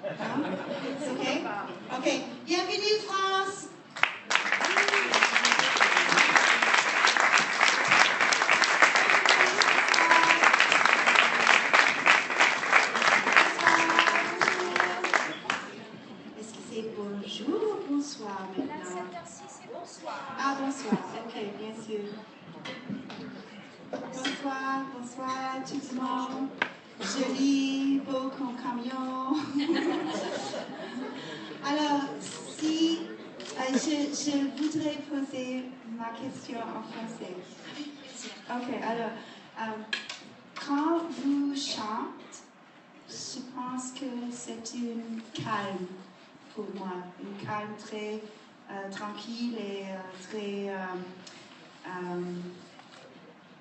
C'est OK? OK. Bienvenue, France! Est-ce que c'est bonjour ou bonsoir maintenant? À cette heure-ci, c'est bonsoir. Ah, bonsoir. OK, bien sûr. Bonsoir, bonsoir tout le monde. Joli, beau comme camion. Alors, si je voudrais poser ma question en français. Ok, alors, quand vous chantez, je pense que c'est une calme pour moi, une calme très tranquille et très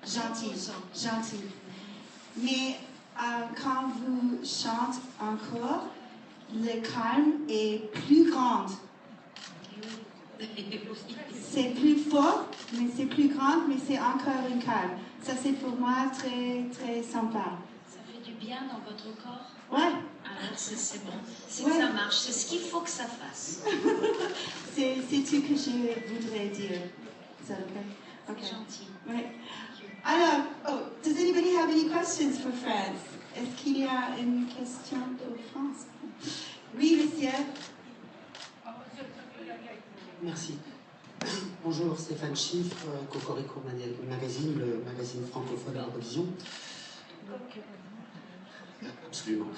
gentille. Mais quand vous chantez encore, le calme est plus grand. C'est plus fort, mais c'est plus grand, mais c'est encore une calme. Ça, c'est pour moi très, très sympa. Ça fait du bien dans votre corps? Ouais. Alors, c'est bon. Si ça marche, c'est ce qu'il faut que ça fasse. C'est tout que je voudrais dire. C'est OK? Okay. Gentil. Ouais. Alors, does anybody have any questions for France? Est-ce qu'il y a une question pour France? Oui, monsieur. Merci. Bonjour, Stéphane Chiffre, Cocorico Magazine, le magazine francophone à l'Eurovision. Absolument.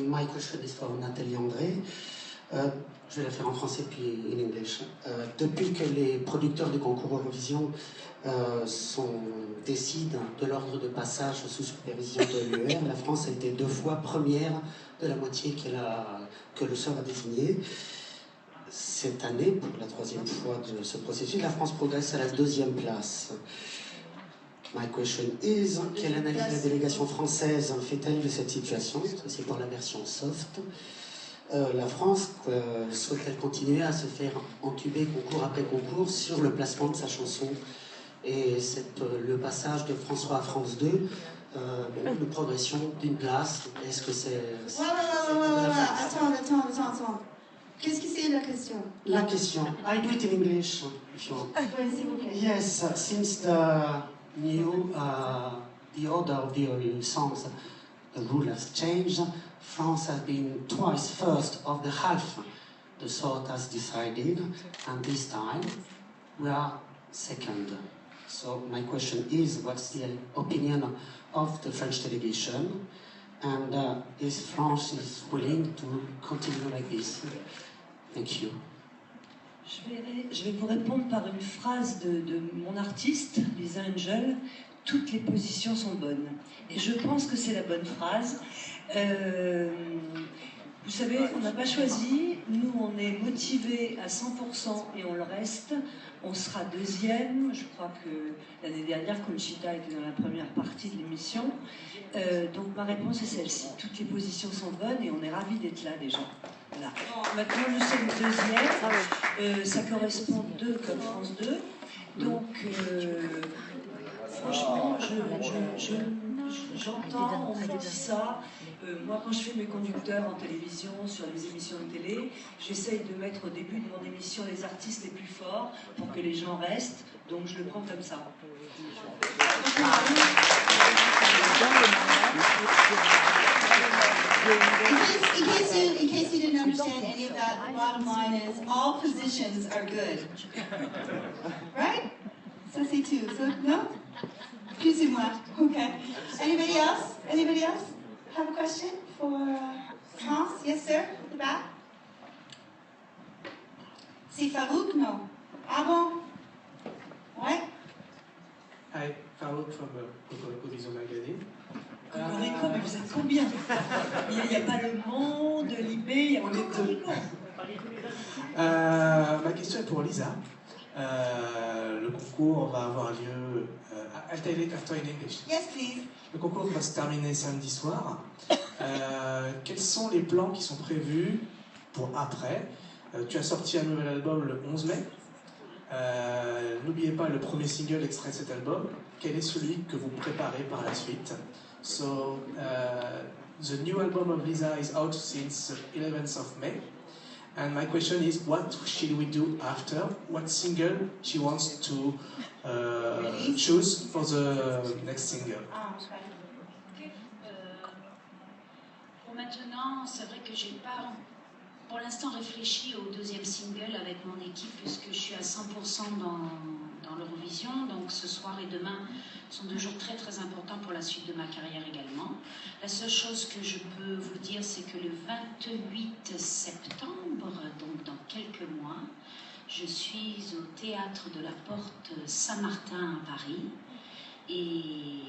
My question is for Nathalie André. Je vais la faire en français puis en English. Depuis que les producteurs du concours Eurovision décident de l'ordre de passage sous supervision de l'UR, la France a été 2 fois première de la moitié que le sort a désigné. Cette année, pour la 3e fois de ce processus, la France progresse à la 2e place. My question is, quelle analyse la délégation française fait-elle de cette situation? C'est pour la version soft. La France souhaite-t-elle continuer à se faire entuber concours après concours sur le placement de sa chanson? Et le passage de François à France 2, une progression d'une place, est-ce que c'est... Attends. Qu'est-ce que c'est la question? La question, I do it in English, if you want. Oui, s'il vous plaît. Yes, since the order of the songs, the rule has changed. France has been twice first of the half the sort has decided, and this time we are second. So my question is, what's the opinion of the French delegation, and is France willing to continue like this? Thank you. Je vais vous répondre par une phrase de mon artiste, Lisa Angel. Toutes les positions sont bonnes. Et je pense que c'est la bonne phrase. Vous savez, on n'a pas choisi. Nous, on est motivés à 100% et on le reste. On sera 2e. Je crois que l'année dernière, Conchita était dans la première partie de l'émission. Donc ma réponse est celle-ci. Toutes les positions sont bonnes et on est ravis d'être là déjà. Voilà. Maintenant, nous sommes 2e. Ça correspond 2 comme France 2. Donc, franchement, j'entends, on me dit ça. Moi, quand je fais mes conducteurs en télévision, sur les émissions de télé, j'essaye de mettre au début de mon émission les artistes les plus forts pour que les gens restent. Donc, je le prends comme ça. In case you didn't understand any of that, the bottom line is all positions are good. Right? Ça c'est tout. So, no? Excusez-moi. Okay. Anybody else? Anybody else have a question for France? Yes, sir. At the back. C'est Farouk? No. Ah bon? Ouais. Hi, Farouk from Cocorico Vision Magazine. Cocorico, mais vous êtes combien? Il n'y a pas le monde, l'IB, il y a Cocorico. Ma question est pour Lisa. Le concours va avoir lieu... I'll tell it after in English. Yes, please. Le concours va se terminer samedi soir. Quels sont les plans qui sont prévus pour après? Tu as sorti un nouvel album le 11 mai. N'oubliez pas le premier single extrait de cet album. Quel est celui que vous préparez par la suite? So, the new album of Lisa is out since the 11th of May. And my question is, what should we do after? What single she wants to choose for the next single? Pour maintenant, c'est vrai que j'ai pas pour l'instant réfléchi au deuxième single avec mon équipe puisque je suis à 100% dans l'Eurovision. Donc ce soir et demain sont 2 jours très très importants pour la suite de ma carrière également. La seule chose que je peux vous dire, c'est que le 28 septembre, donc dans quelques mois, je suis au Théâtre de la Porte Saint-Martin à Paris. Et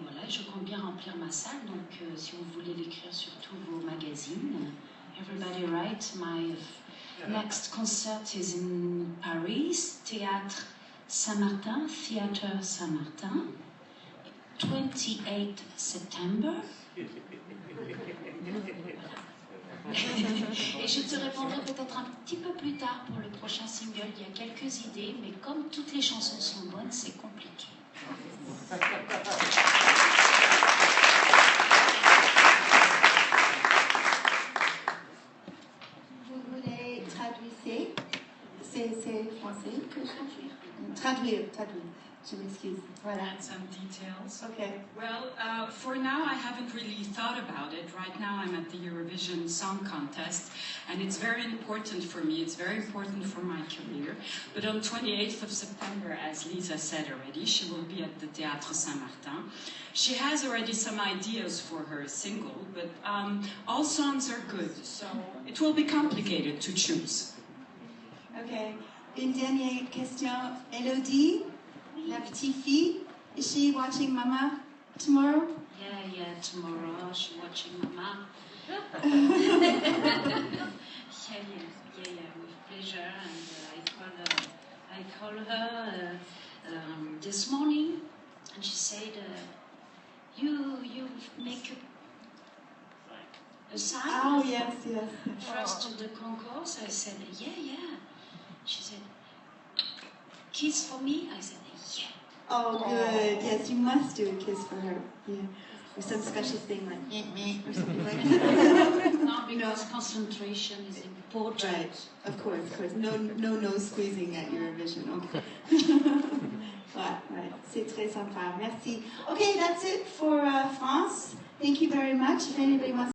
voilà, je compte bien remplir ma salle, donc si vous voulez l'écrire sur tous vos magazines. Everybody write, my next concert is in Paris, Théâtre Saint-Martin, Theatre Saint-Martin, 28 September. Et je te répondrai peut-être un petit peu plus tard pour le prochain single. Il y a quelques idées, mais comme toutes les chansons sont bonnes, c'est compliqué. Vous voulez traduire? C'est français que je traduire. Je m'excuse. Voilà. Add some details. Okay. Well, for now, I haven't really thought about it. Right now, I'm at the Eurovision Song Contest, and it's very important for me. It's very important for my career. But on 28th of September, as Lisa said already, she will be at the Théâtre Saint-Martin. She has already some ideas for her single, but all songs are good, so it will be complicated to choose. Okay. Une dernière question. Elodie, la petite fille, is she watching Mama tomorrow? Yeah, tomorrow she's watching Mama. yeah, with pleasure. And I call her this morning, and she said, "You make a sign." Oh yes. First the concourse. I said, yeah. She said, "Kiss for me." I said, yeah. Oh, good. Yes, you must do a kiss for her. Yeah. Or some special thing like meh, or something like that. No, because concentration is important. Right. Of course. No nose squeezing at Eurovision. Okay. Right. C'est très sympa. Merci. Okay, that's it for France. Thank you very much. If anybody wants